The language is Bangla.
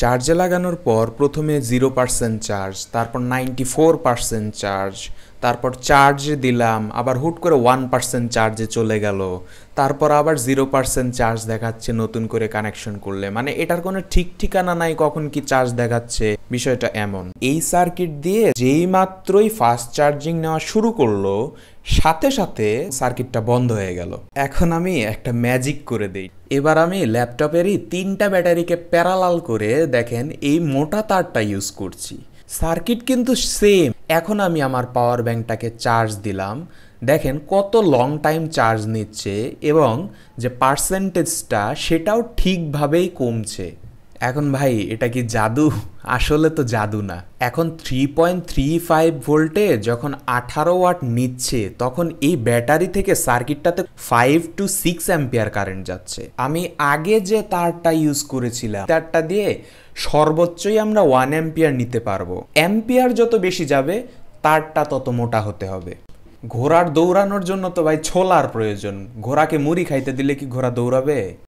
চার্জে লাগানোর পর প্রথমে 0% চার্জ, তারপর 94% চার্জ, তারপর চার্জে দিলাম, আবার হুট করে 1% চার্জে চলে গেল, তারপর আবার 0% চার্জ দেখাচ্ছে নতুন করে কানেকশন করলে। মানে এটার কোনো ঠিক ঠিকানা নাই কখন কি চার্জ দেখাচ্ছে। বিষয়টা এমন, এই সার্কিট দিয়ে যেই মাত্রই ফাস্ট চার্জিং নেওয়া শুরু করলো, সাথে সাথে সার্কিটটা বন্ধ হয়ে গেল। এখন আমি একটা ম্যাজিক করে দেই। এবার আমি ল্যাপটপেরই 3টা ব্যাটারিকে প্যারালাল করে দেখেন এই মোটা তারটা ইউজ করছি। সার্কিট কিন্তু সেম। এখন আমি আমার পাওয়ার ব্যাংকটাকে চার্জ দিলাম, দেখেন কত লং টাইম চার্জ নিচ্ছে এবং যে পার্সেন্টেজটা সেটাও ঠিকভাবেই কমছে। এখন ভাই এটা কি জাদু? আসলে তো জাদু না। এখন 3.35 ভোল্টে যখন 18 ওয়াট নিচ্ছে, তখন এই ব্যাটারি থেকে সার্কিটটাতে 5 to 6 অ্যাম্পিয়ার কারেন্ট যাচ্ছে। আমি আগে যে তারটা ইউজ করেছিলাম, তারটা দিয়ে সর্বোচ্চই আমরা 1 অ্যাম্পিয়ার নিতে পারবো। অ্যাম্পিয়ার যত বেশি যাবে তারটা তত মোটা হতে হবে। ঘোড়ার দৌড়ানোর জন্য তো ভাই ছোলার প্রয়োজন। ঘোড়াকে মুড়ি খাইতে দিলে কি ঘোড়া দৌড়াবে?